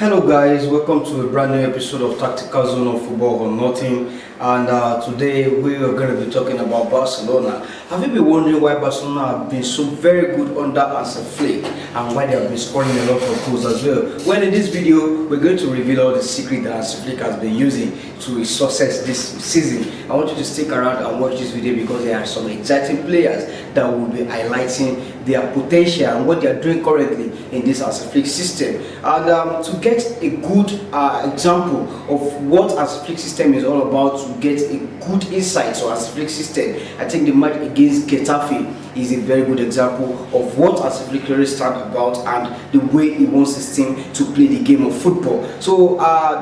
Hello guys, welcome to a brand new episode of Tactical Zone of Football or Nothing. And today we are going to be talking about Barcelona. Have you been wondering why Barcelona have been so very good under Hansi Flick and why they have been scoring a lot of goals as well? Well, in this video, we're going to reveal all the secret that Hansi Flick has been using to his success this season. I want you to stick around and watch this video because there are some exciting players that will be highlighting their potential and what they are doing currently in this Hansi Flick system. And to get a good example of what Hansi Flick system is all about, to get a good insight to Hansi Flick system, I think the match against Getafe is a very good example of what Hansi Flick really stands about and the way he wants his team to play the game of football. So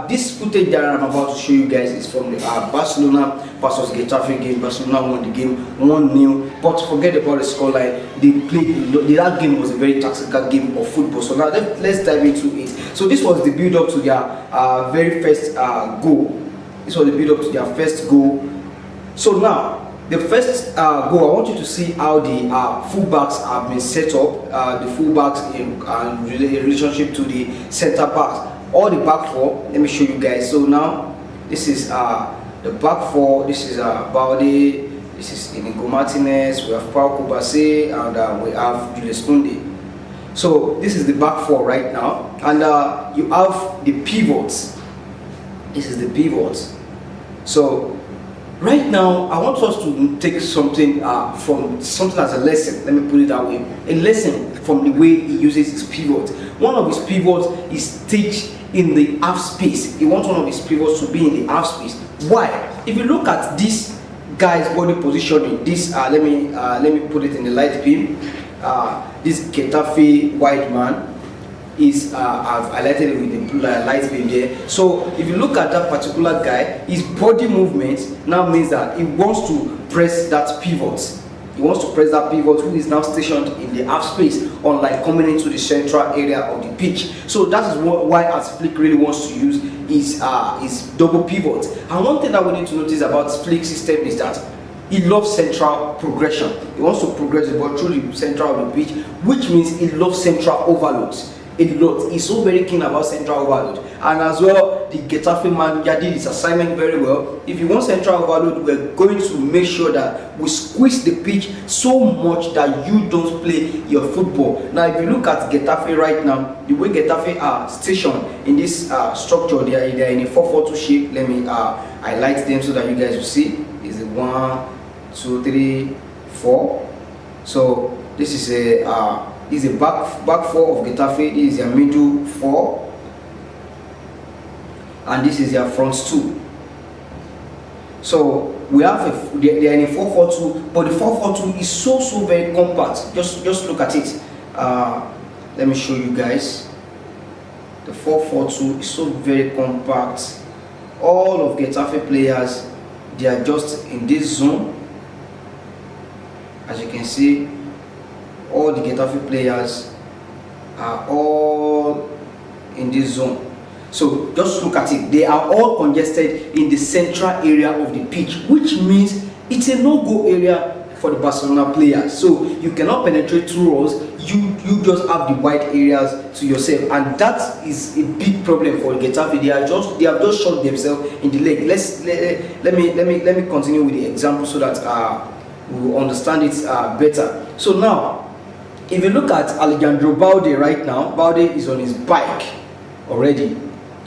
this footage that I'm about to show you guys is from the Barcelona versus Getafe game. Barcelona won the game 1-0, but forget about the scoreline. That game was a very tactical game of football. So now let's dive into it. So this was the build up to their very first goal. This was the build up to their first goal. So now the first goal, I want you to see how the fullbacks have been set up. The fullbacks in relationship to the centre backs. All the back four. Let me show you guys. So now this is the back four. This is Balde. This is Inigo Martinez. We have Pau Kubase and we have Julius Koundé. So this is the back four right now, and you have the pivots. This is the pivots. So right now, I want us to take something from something as a lesson. Let me put it that way. A lesson from the way he uses his pivots. One of his pivots is staged in the half space. He wants one of his pivots to be in the half space. Why? If you look at this guy's body positioning, this let me put it in the light beam. This Getafe wide man is I've highlighted it with the light beam there. So if you look at that particular guy, his body movement now means that he wants to press that pivot. He wants to press that pivot who is now stationed in the half space, unlike coming into the central area of the pitch. So that is why Hansi Flick really wants to use his double pivot. And one thing that we need to notice about Flick's system is that he loves central progression. He wants to progress the ball through the central of the pitch, which means he loves central overloads a lot. He's so very keen about central overload. And as well, the Getafe manager did his assignment very well. If you want central overload, we're going to make sure that we squeeze the pitch so much that you don't play your football. Now, if you look at Getafe right now, the way Getafe are stationed in this structure, they are in a 4-4-2 shape. Let me highlight them so that you guys will see. Is a 1, 2, 3, 4. So this is a back four of Getafe. This is their middle four, and this is their front two. So we have they are in a 4-4-2, but the 4-4-2 is so very compact. Just look at it. Let me show you guys. The 4-4-2 is so very compact. All of Getafe players, they are just in this zone. As you can see, all the Getafe players are all in this zone. So just look at it. They are all congested in the central area of the pitch, which means it's a no-go area for the Barcelona players. So you cannot penetrate through us. You just have the wide areas to yourself, and that is a big problem for Getafe. They have just shot themselves in the leg. Let me continue with the example so that we will understand it better. So now, if you look at Alejandro Balde right now, Balde is on his bike already.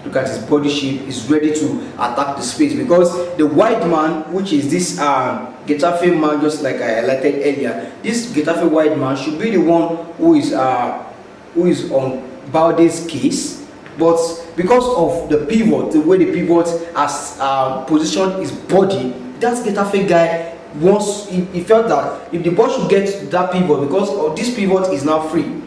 Look at his body shape, he's ready to attack the space, because the wide man, which is this Getafe man, just like I highlighted earlier, this Getafe wide man should be the one who is on Balde's case. But because of the pivot, the way the pivot has positioned his body, that Getafe guy, once he felt that if the ball should get to that pivot, because this pivot is now free.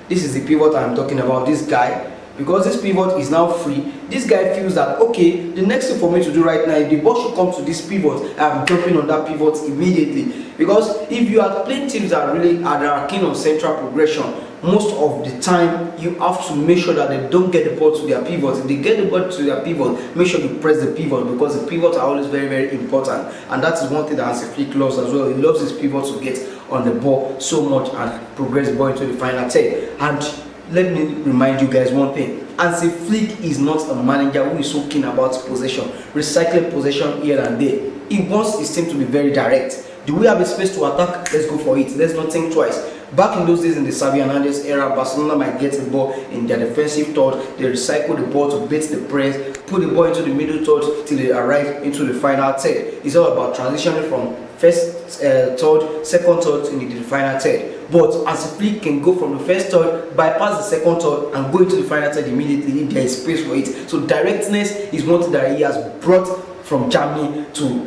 This is the pivot I'm talking about, this guy. Because this pivot is now free, this guy feels that, okay, the next thing for me to do right now, if the ball should come to this pivot, I'm jumping on that pivot immediately. Because if you are playing teams that are keen on central progression, most of the time you have to make sure that they don't get the ball to their pivot. If they get the ball to their pivot, make sure you press the pivot, because the pivots are always very important. And that is one thing that Hansi Flick loves as well. He loves his pivot to get on the ball so much and progress the ball into the final third. And let me remind you guys one thing. Hansi Flick is not a manager who is so keen about possession, recycling possession here and there. He wants his team to be very direct. Do we have a space to attack? Let's go for it. Let's not think twice. Back in those days, in the Xavi Hernandez era, Barcelona might get the ball in their defensive third. They recycle the ball to beat the press, put the ball into the middle third till they arrive into the final third. It's all about transitioning from first third, second third into the final third. But as a Flick can go from the first third, bypass the second third, and go into the final third immediately if there is space for it. So directness is one thing that he has brought from Germany to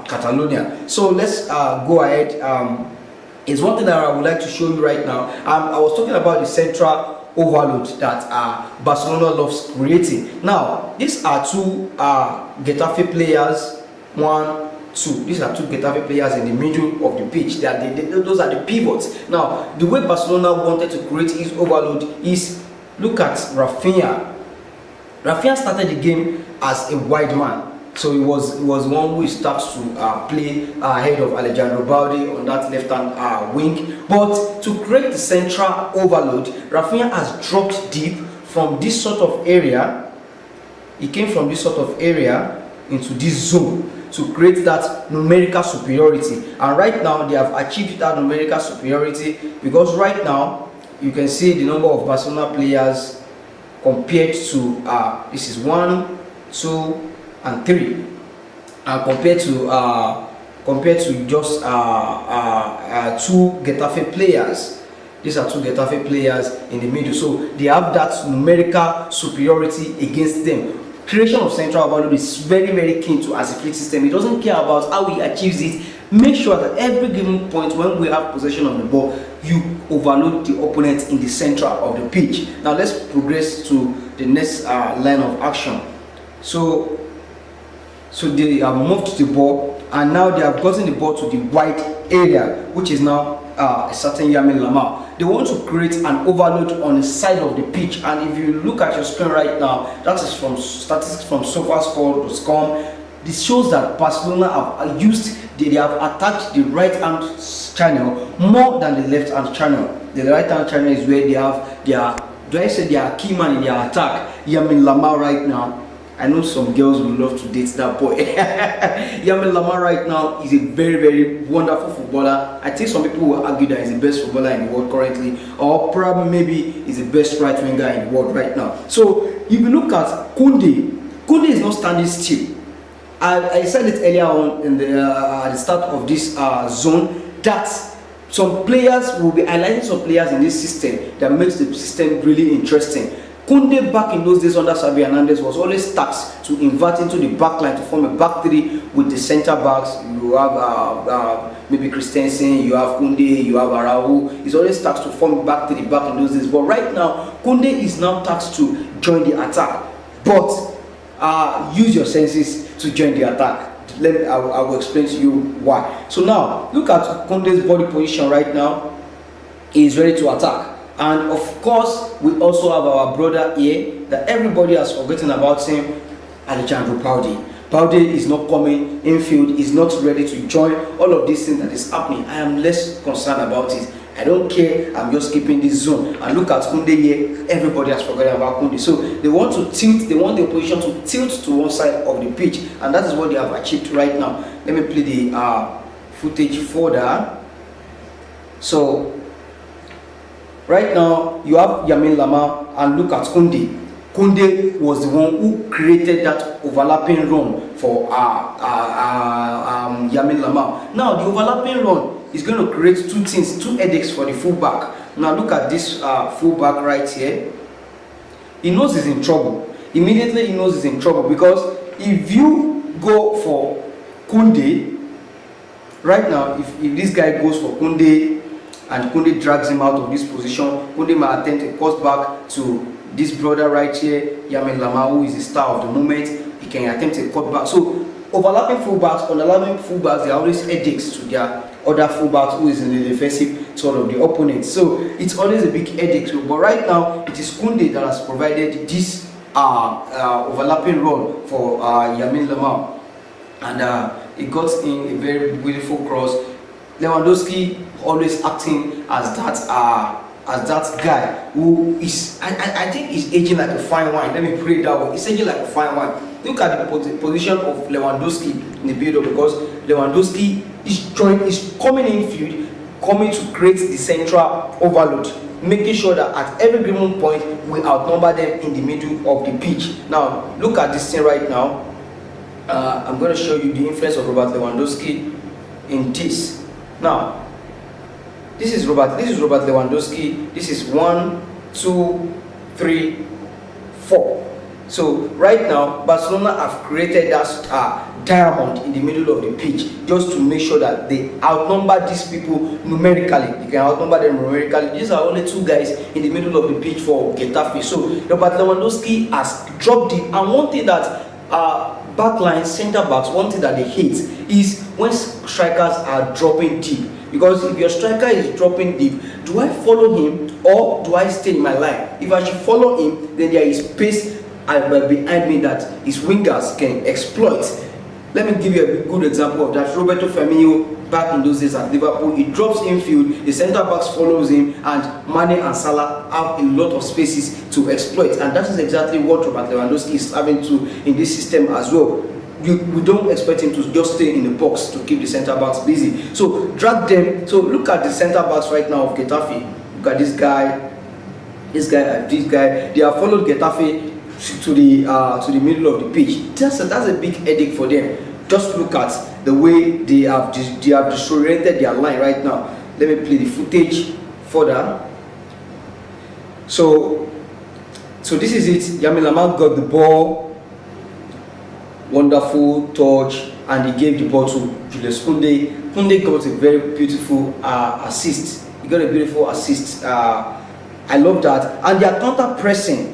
Catalonia. So let's go ahead. It's one thing that I would like to show you right now. I was talking about the central overload that Barcelona loves creating. Now, these are two Getafe players. 1, 2. These are two Getafe players in the middle of the pitch. Those are the pivots. Now, the way Barcelona wanted to create his overload is, look at Rafinha. Rafinha started the game as a wide man. So he was one who starts to play ahead of Alejandro Balde on that left-hand wing. But to create the central overload, Rafinha has dropped deep from this sort of area. He came from this sort of area into this zone to create that numerical superiority. And right now they have achieved that numerical superiority, because right now you can see the number of Barcelona players compared to this is 1, 2, and 3, and compared to just 2 Getafe players. These are 2 Getafe players in the middle, so they have that numerical superiority against them. Creation of central overload is very, very keen to Hansi Flick system. He doesn't care about how he achieves it. Make sure that every given point when we have possession of the ball, you overload the opponent in the center of the pitch. Now let's progress to the next line of action. So they have moved the ball, and now they have gotten the ball to the wide area, which is now a certain Lamine Yamal. They want to create an overload on the side of the pitch, and if you look at your screen right now, that is from statistics from SofaScore.com. This shows that Barcelona have they have attacked the right hand channel more than the left hand channel. The right hand channel is where they have their key man in their attack, Lamine Yamal right now. I know some girls would love to date that boy. Lamine Yamal right now is a very, very wonderful footballer. I think some people will argue that he's the best footballer in the world currently, or probably maybe he's the best right winger in the world right now. So if you look at Koundé is not standing still. I said it earlier on in at the start of this zone that some players will be highlighting some players in this system that makes the system really interesting. Koundé back in those days under Xavi Hernandez was always tasked to invert into the back line to form a back three with the centre backs. You have maybe Christensen, you have Koundé, you have Araujo. He's always tasked to form back three back in those days. But right now, Koundé is now tasked to join the attack. But use your senses to join the attack. I will explain to you why. So now, look at Koundé's body position right now. He is ready to attack. And of course, we also have our brother here that everybody has forgotten about him, Alejandro Balde. Balde is not coming infield, is not ready to join. All of these things that is happening, I am less concerned about it. I don't care, I'm just keeping this zone. And look at Koundé here, everybody has forgotten about Koundé. So they want to tilt, they want the opposition to tilt to one side of the pitch. And that is what they have achieved right now. Let me play the footage for that. So right now, you have Lamine Yamal, and look at Koundé. Koundé was the one who created that overlapping run for Lamine Yamal. Now, the overlapping run is going to create two things, two headaches for the fullback. Now, look at this fullback right here. He knows he's in trouble. Immediately, he knows he's in trouble, because if you go for Koundé, right now, if this guy goes for Koundé, and Koundé drags him out of this position, Koundé might attempt a cross back to this brother right here, Lamine Yamal, who is the star of the moment. He can attempt a cut back. So overlapping fullbacks, they are always headaches to their other fullbacks who is in the defensive sort of the opponent. So it's always a big headache. But right now, it is Koundé that has provided this overlapping run for Lamine Yamal, and it got in a very beautiful cross. Lewandowski always acting as that as that guy who is, I think he's aging like a fine wine. Let me put it that way. He's aging like a fine wine. Look at the position of Lewandowski in the build-up, because Lewandowski is coming in field, coming to create the central overload, making sure that at every given point we outnumber them in the middle of the pitch. Now look at this thing right now. I'm going to show you the influence of Robert Lewandowski in this. Now this is Robert Lewandowski. This is 1, 2, 3, 4. So right now Barcelona have created that diamond in the middle of the pitch, just to make sure that they outnumber these people numerically. You can outnumber them numerically. These are only 2 guys in the middle of the pitch for Getafe. So Robert Lewandowski has dropped it. And one thing that backline center backs, one thing that they hate is when strikers are dropping deep. Because if your striker is dropping deep, do I follow him or do I stay in my line? If I should follow him, then there is space behind me that his wingers can exploit. Let me give you a good example of that. Roberto Firmino, back in those days at Liverpool, he drops infield, the centre backs follows him, and Mane and Salah have a lot of spaces to exploit. And that is exactly what Robert Lewandowski is having to in this system as well. We don't expect him to just stay in the box to keep the centre backs busy. So drag them. So look at the centre backs right now of Getafe. Look at this guy. They have followed Getafe to the middle of the pitch. That's a big headache for them. Just look at the way they have disoriented their line right now. Let me play the footage further. So this is it. Lamine Yamal got the ball, wonderful touch, and he gave the ball to Julius Koundé. Koundé got a very beautiful assist. He got a beautiful assist. I love that. And their counter pressing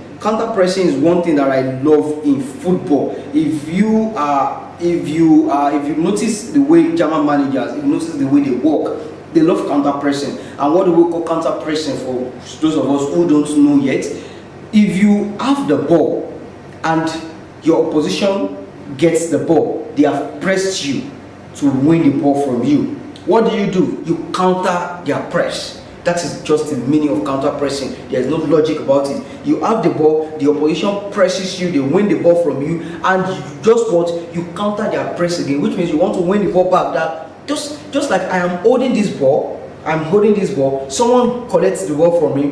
is one thing that I love in football. If you notice the way German managers, if you notice the way they work, they love counter pressing. And what do we call counter pressing, for those of us who don't know yet? If you have the ball and your opposition gets the ball, they have pressed you to win the ball from you. What do? You counter their press. That is just the meaning of counter pressing. There is no logic about it. You have the ball, the opposition presses you, they win the ball from you, and you counter their press again, which means you want to win the ball back. That just like I am holding this ball, someone collects the ball from me,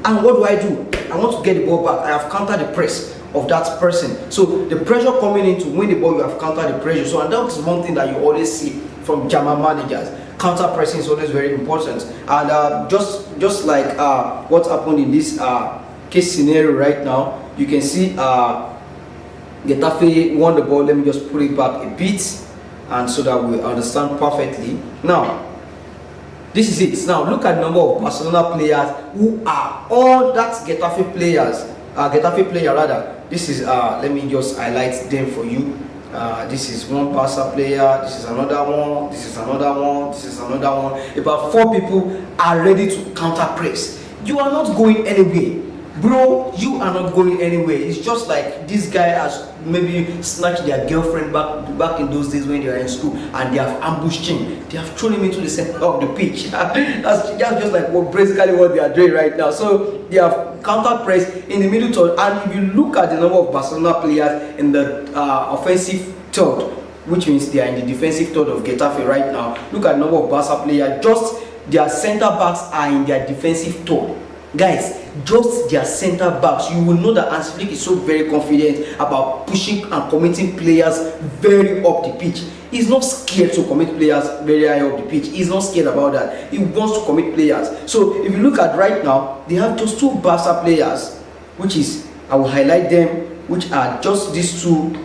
and what do? I want to get the ball back. I have countered the press of that person. So the pressure coming in to win the ball, you have countered the pressure. So, and that is one thing that you always see from German managers. Counter pressing is always very important. And just like what happened in this case scenario right now, you can see Getafe won the ball. Let me just pull it back a bit, and so that we understand perfectly. Now this is it. Now look at the number of Barcelona players who are all that Getafe player rather. This is let me just highlight them for you. This is one Barca player, this is another one, this is another one, this is another one. About 4 people are ready to counter press. You are not going anywhere, bro. You are not going anywhere. It's just like this guy has maybe snatched their girlfriend back in those days when they were in school, and they have ambushed him. They have thrown him into the center of the pitch. That's just like basically what they are doing right now. So they have counter press in the middle third, and if you look at the number of Barcelona players in the offensive third, which means they are in the defensive third of Getafe right now. Look at the number of Barca players. Just their center backs are in their defensive third. Guys, just their center backs. You will know that Hansi Flick is so very confident about pushing and committing players very up the pitch. He's not scared to commit players very high up the pitch. He's not scared about that. He wants to commit players. So if you look at right now, they have just 2 Barca players, which is, I will highlight them, which are just these two.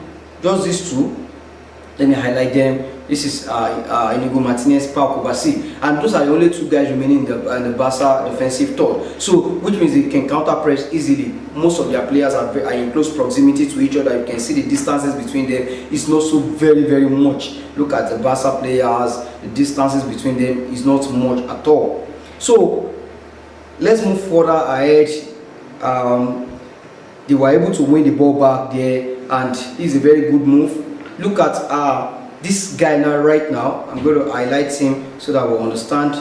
Let me highlight them. This is Inigo Martinez, Pau Kubasi, and those are the only 2 guys remaining in the Barca defensive third. So, which means they can counter press easily. Most of their players are in close proximity to each other. You can see the distances between them. It's not so very much. Look at the Barca players. The distances between them is not much at all. So, let's move further ahead. They were able to win the ball back there, and it's a very good move. Look at this guy now. Right now, I'm going to highlight him so that we'll understand.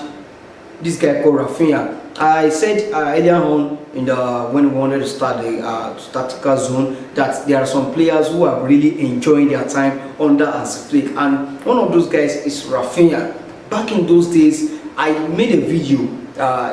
this guy called Rafinha. I said earlier on in the when we wanted to start the tactical zone that there are some players who are really enjoying their time under Hansi Flick, and one of those guys is Rafinha. Back in those days, I made a video.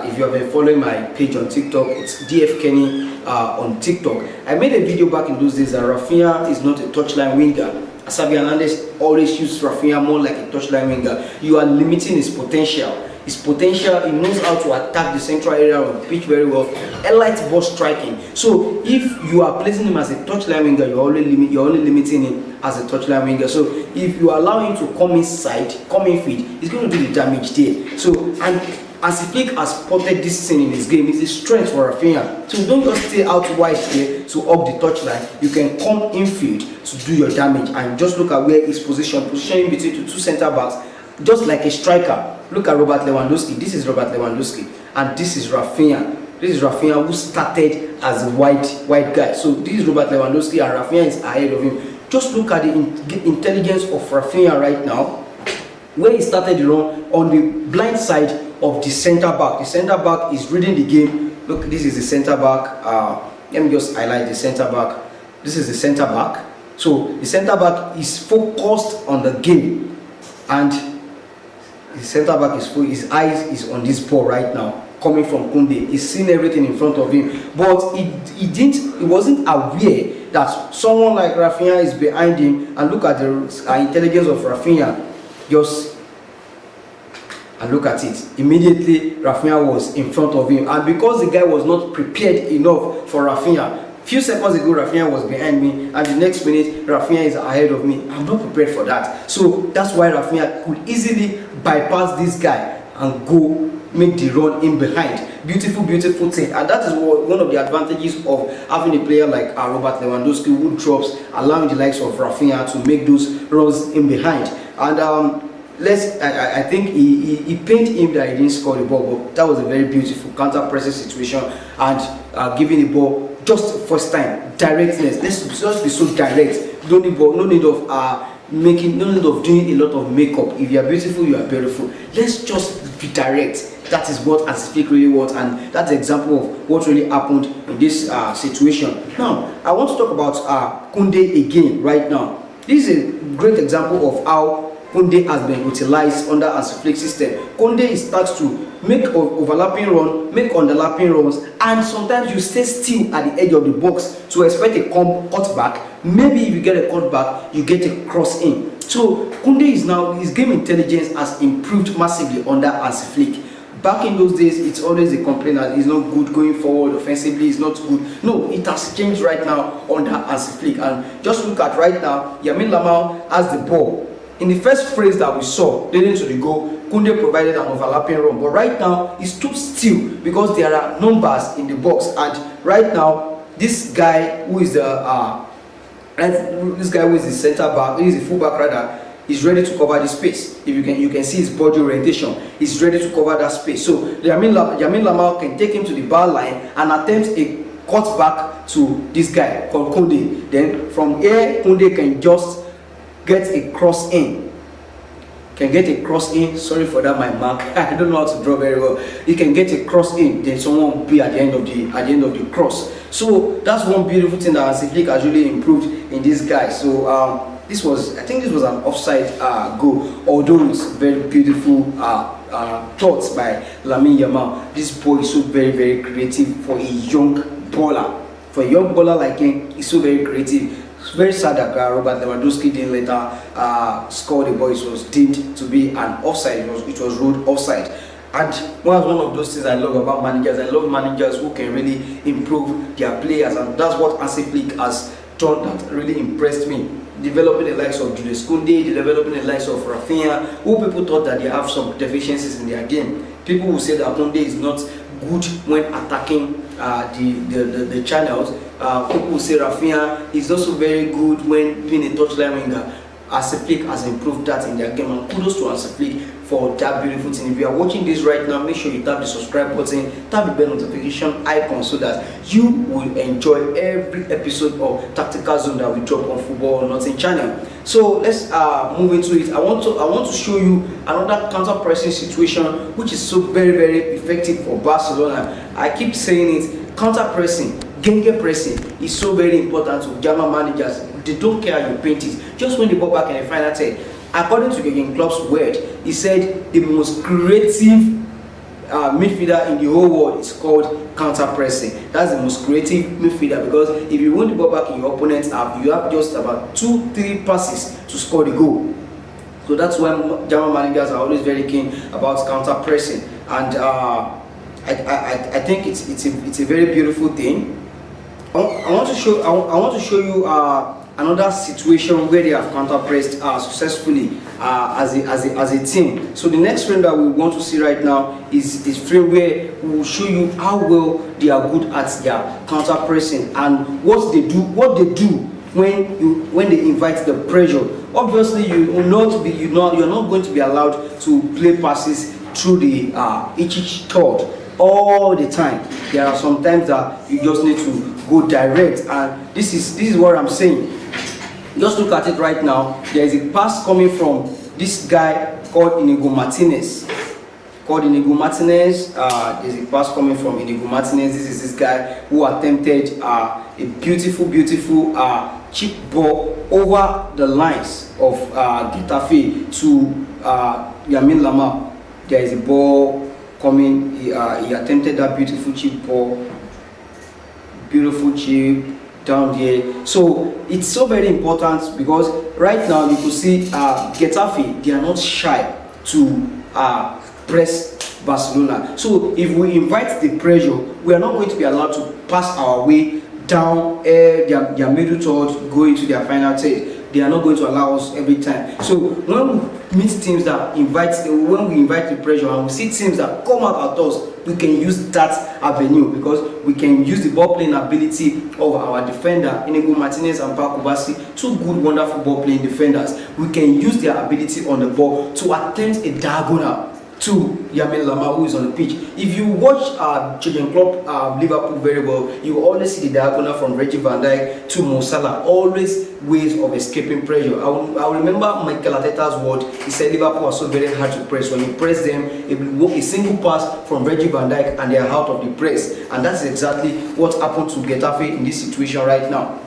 If you have been following my page on TikTok, it's DF Kenny on TikTok. I made a video back in those days that Rafinha is not a touchline winger. Xabi Hernandez always used Rafinha more like a touchline winger. You are limiting his potential. His potential, he knows how to attack the central area of the pitch very well. Elite ball striking. So if you are placing him as a touchline winger, you're only limiting him as a touchline winger. So if you allow him to come inside, come in feed, he's going to do the damage there. So and Hansi Flick has spotted this thing in his game. It's a strength for Rafinha. So don't just stay out wide here to hug the touchline. You can come infield to do your damage. And just look at where he's positioned between the two centre backs, just like a striker. Look at Robert Lewandowski. This is Robert Lewandowski, and this is Rafinha. This is Rafinha who started as a wide guy. So this is Robert Lewandowski, and Rafinha is ahead of him. Just look at the intelligence of Rafinha right now, where he started the run on the blind side of the centre back. The centre back is reading the game. Look, this is the centre back. Let me just highlight the centre back. This is the centre back. So the centre back is focused on the game, and the centre back is full. His eyes is on this ball right now, coming from Koundé. He's seen everything in front of him, but he wasn't aware that someone like Rafinha is behind him. And look at the intelligence of Rafinha. And look at it. Immediately, Rafinha was in front of him, and because the guy was not prepared enough for Rafinha. Few seconds ago, Rafinha was behind me, and the next minute, Rafinha is ahead of me. I'm not prepared for that. So that's why Rafinha could easily bypass this guy and go make the run in behind. Beautiful thing. And that is one of the advantages of having a player like Robert Lewandowski who drops, allowing the likes of Rafinha to make those runs in behind. And I think he pained him that he didn't score the ball, but that was a very beautiful counter-pressing situation, and giving the ball just first time directness. Let's just be so direct. No need of doing a lot of makeup. If you are beautiful, you are beautiful. Let's just be direct. That is what Hansi Flick really wants, and that's an example of what really happened in this situation. Now, I want to talk about Koundé again right now. This is a great example of how Koundé has been utilized under Hansi Flick system. Koundé starts to make overlapping run, make underlapping runs, and sometimes you stay still at the edge of the box to expect a cut back. Maybe if you get a cut back, you get a cross in. So Koundé is now, his game intelligence has improved massively under Hansi Flick. Back in those days, it's always a complaint that he's not good going forward offensively, he's not good. No, it has changed right now under Hansi Flick. And just look at right now, Lamine Yamal has the ball. In the first phrase that we saw leading to the goal, Koundé provided an overlapping run, but right now he stood still because there are numbers in the box. And right now, this guy who is the centre back, he is the fullback rather, is ready to cover the space. If you can see his body orientation, he's ready to cover that space. So Lamine Yamal can take him to the bar line and attempt a cut back to this guy called Koundé. Then from here, Koundé can just get a cross in. Sorry for that, my mark. I don't know how to draw very well. He can get a cross in, then someone will be at the end of the cross. So that's one beautiful thing that Hansi Flick has really improved in this guy. So I think this was an offside goal, although it's very beautiful thoughts by Lamine Yamal. This boy is so very creative for a young baller. For a young baller like him, he's so very creative. It's very sad that Robert Lewandowski didn't later score the ball. It was deemed to be an offside. It was ruled offside. And one of those things I love about managers. I love managers who can really improve their players, and that's what Hansi Flick has done that really impressed me. Developing the likes of Julius Koundé, developing the likes of Rafinha, who people thought that they have some deficiencies in their game. People will say that Koundé is not good when attacking the channels. People will say Rafinha is also very good when being a touchline winger. Hansi Flick has improved that in their game, and kudos to Hansi Flick for that beautiful thing. If you are watching this right now, make sure you tap the subscribe button, tap the bell notification icon so that you will enjoy every episode of Tactical Zone that we drop on Football or Nothing channel. So let's move into it. I want to show you another counter pressing situation which is so very effective for Barcelona. I keep saying it, counter pressing, genge pressing is so very important to German managers. They don't care how you paint it. Just win the ball back in the final third. According to Jurgen Klopp's word, he said the most creative midfielder in the whole world is called counter pressing. That's the most creative midfielder, because if you win the ball back in your opponent's half, you have just about 2-3 passes to score the goal. So that's why German managers are always very keen about counter pressing, and I think it's a very beautiful thing. I want to show you another situation where they have counter pressed successfully as a team. So the next frame that we want to see right now is frame where we will show you how well they are good at their counter pressing and what they do when they invite the pressure. Obviously, you're not going to be allowed to play passes through the each third all the time. There are some times that you just need to go direct, and this is what I'm saying. Just look at it right now. There is a pass coming from this guy called Inigo Martinez. There's a pass coming from Inigo Martinez. This is this guy who attempted a beautiful chip ball over the lines of Getafe to Lamine Yamal. There is a ball coming. He attempted that beautiful chip ball. Beautiful chip down there. So it's so very important, because right now you could see Getafe, they are not shy to press Barcelona. So if we invite the pressure, we are not going to be allowed to pass our way down their middle third, go into their final third. They are not going to allow us every time. So when we meet teams that when we invite the pressure and we see teams that come out at us, we can use that avenue, because we can use the ball playing ability of our defender Inigo Martinez and Paco Bassi, two good wonderful ball playing defenders. We can use their ability on the ball to attempt a diagonal to Lamine Yamal, who is on the pitch. If you watch Jurgen Klopp Liverpool very well, you will always see the diagonal from Reggie van Dijk to Mo Salah, always ways of escaping pressure. I remember Mikel Arteta's word. He said Liverpool are so very hard to press. When you press them, it will work a single pass from Reggie van Dijk and they are out of the press. And that's exactly what happened to Getafe in this situation right now.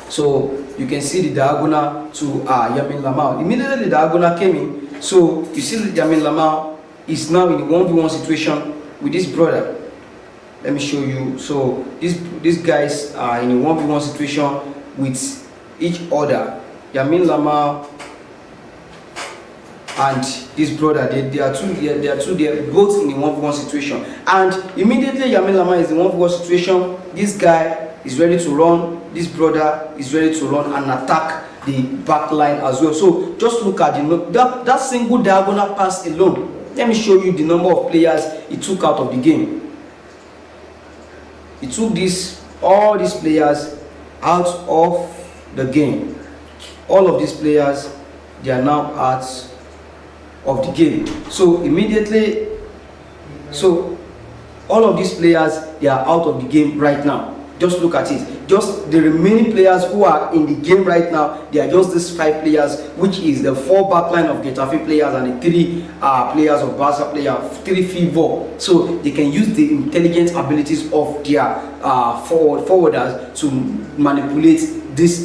So you can see the diagonal to Lamine Yamal. Immediately the diagonal came in. So you see Lamine Yamal is now in a 1v1 situation with this brother. Let me show you. So these guys are in a 1v1 situation with each other. Lamine Yamal and this brother, they are both in a 1v1 situation. And immediately Lamine Yamal is in a 1v1 situation. This guy is ready to run. This brother is ready to run and attack the back line as well. So just look at that single diagonal pass alone. Let me show you the number of players he took out of the game. He took all these players out of the game. All of these players, they are now out of the game. So immediately, all of these players, they are out of the game right now. Just look at it. Just the remaining players who are in the game right now, they are just these 5 players, which is the 4 backline of Getafe players and the 3 players of Barca players, 3 fever. So they can use the intelligent abilities of their forwarders to manipulate this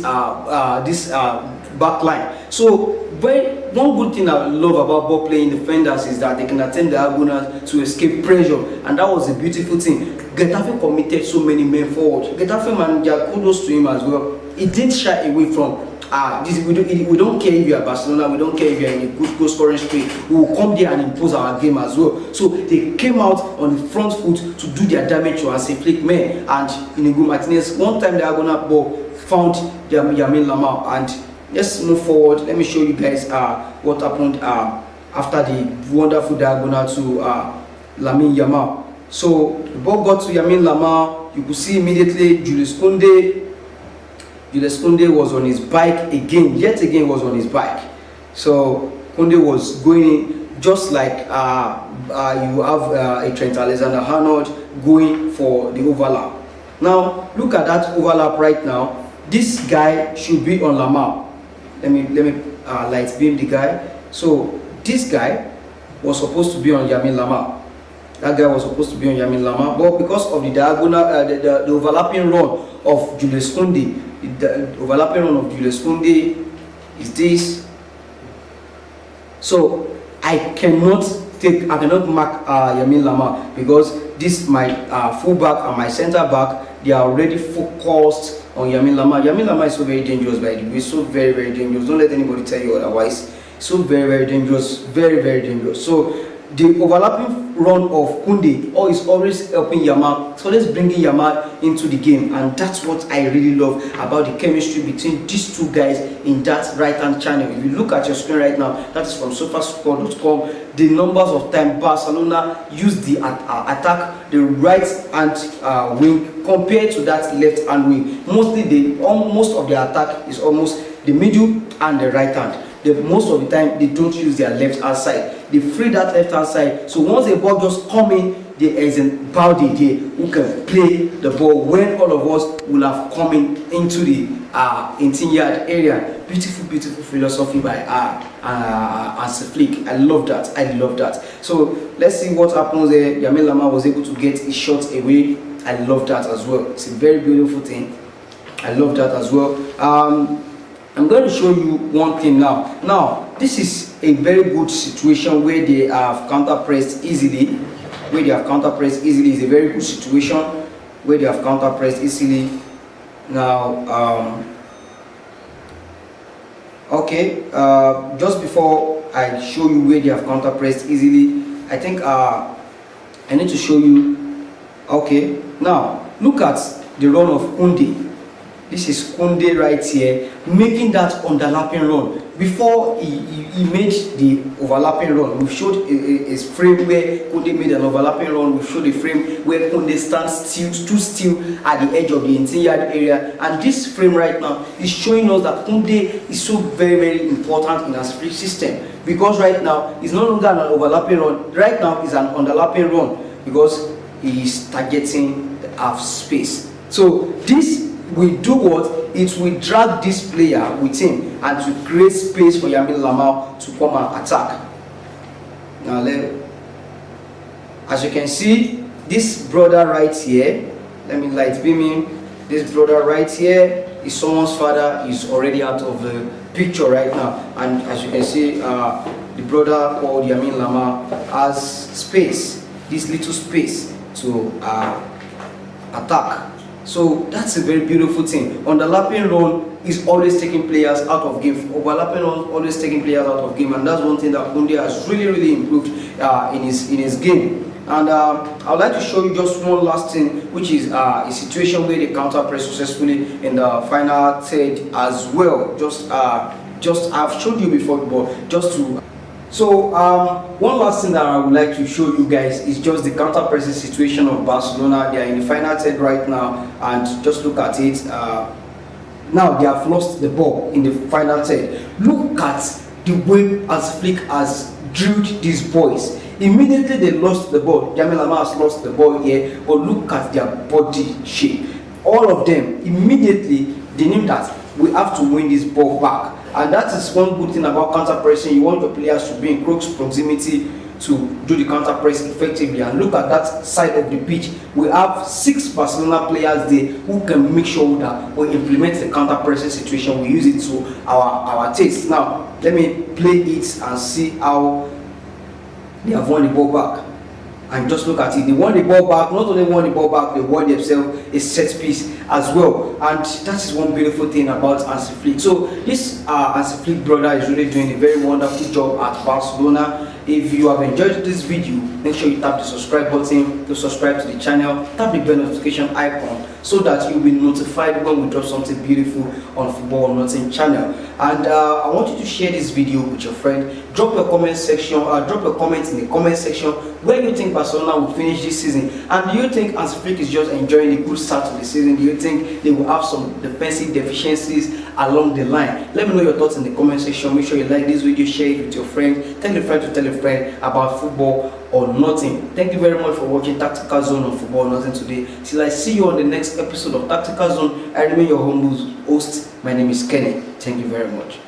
backline. So one good thing I love about ball playing defenders is that they can attempt diagonals to escape pressure, and that was a beautiful thing. Getafe committed so many men forward. Getafe manager, kudos to him as well. He didn't shy away from we don't care if you are Barcelona, we don't care if you are in a good goal scoring streak. We will come there and impose our game as well. So they came out on the front foot to do their damage to Hansi Flick men, and Inigo Martinez one time diagonal ball found Lamine Yamal. And let's move forward. Let me show you guys what happened after the wonderful diagonal to Lamine Yamal. So the ball got to Lamine Yamal. You could see immediately Julius Koundé was on his bike again. Yet again was on his bike. So Koundé was going just like you have a Trent Alexander-Arnold going for the overlap. Now look at that overlap right now. This guy should be on Yamal. light beam the guy. So this guy was supposed to be on Yamin Lamar. That guy was supposed to be on Yamin Lamar, but because of the diagonal, the overlapping run of Julius Koundé, the overlapping run of Julius Koundé is this. So I cannot mark Yamin Lamar because this my fullback and my centre back, they are already focused on Yamin Lamar. Yamin Lamar is so very dangerous, by the way, so very, very dangerous. Don't let anybody tell you otherwise. So very, very dangerous, very, very dangerous. So the overlapping run of Koundé is always helping Yamal. So let's bring Yamal into the game, and that's what I really love about the chemistry between these two guys in that right-hand channel. If you look at your screen right now, that is from SofaScore.com. The numbers of time Barcelona used the attack the right-hand wing compared to that left-hand wing. Most of the attack is almost the middle and the right hand. Most of the time they don't use their left hand side. They free that left hand side. So once the ball just come in, there is a Balde there who can play the ball when all of us will have come into the 18-yard area. Beautiful, beautiful philosophy by Hansi Flick. I love that. I love that. So let's see what happens there. Yamin Lamar was able to get his shot away. I love that as well. It's a very beautiful thing. I love that as well. I'm going to show you one thing now. Now, this is a very good situation where they have counter-pressed easily. It's a very good situation where they have counter-pressed easily. Now, just before I show you where they have counter-pressed easily, I think I need to show you. Okay, now look at the run of Koundé. This is Koundé right here, making that underlapping run. Before he made the overlapping run, we showed a frame where Koundé made an overlapping run. We showed a frame where Koundé stands stood still at the edge of the 18-yard area. And this frame right now is showing us that Koundé is so very, very important in our split system. Because right now, it's no longer an overlapping run. Right now, it's an underlapping run because he is targeting the half space. So this will do what? It will drag this player with him and to create space for Yamin Lamar to come and attack. Now, as you can see, this brother right here, let me light beam him. This brother right here is someone's father. Is already out of the picture right now, and as you can see, the brother called Yamin Lamar has space, this little space to attack. So that's a very beautiful thing. Underlapping run is always taking players out of game. Overlapping run always taking players out of game, and that's one thing that Koundé has really improved in his game. And I would like to show you just one last thing, which is a situation where they counter press successfully in the final third as well. Just I've showed you before, but just to. So one last thing that I would like to show you guys is just the counter pressing situation of Barcelona. They are in the final third right now, and just look at it. Now they have lost the ball in the final third. Look at the way Hansi Flick has drilled these boys. Immediately they lost the ball. Yamin Lamar has lost the ball here, but look at their body shape. All of them immediately they knew that we have to win this ball back. And that is one good thing about counter pressing. You want your players to be in close proximity to do the counter press effectively. And look at that side of the pitch. We have 6 Barcelona players there who can make sure that we implement the counter pressing situation. We use it to our taste. Now let me play it and see how they have won the ball back. And just look at it, they won the ball back. Not only won the ball back, they won themselves a set piece as well. And that is one beautiful thing about Hansi Flick. So this Hansi Flick brother is really doing a very wonderful job at Barcelona. If you have enjoyed this video, make sure you tap the subscribe button to subscribe to the channel. Tap the bell notification icon so that you'll be notified when we drop something beautiful on Football or Nothing channel. And I want you to share this video with your friend. Drop your comment section. Drop your comments in the comment section where you think Barcelona will finish this season. And do you think Hansi Flick is just enjoying a good start to the season? Do you think they will have some defensive deficiencies along the line? Let me know your thoughts in the comment section. Make sure you like this video, share it with your friend, tell a friend to tell a friend about Football or Nothing. Thank you very much for watching Tactical Zone on Football or Nothing today. Till I see you on the next episode of Tactical Zone, I remain your humble host. My name is Kenny. Thank you very much.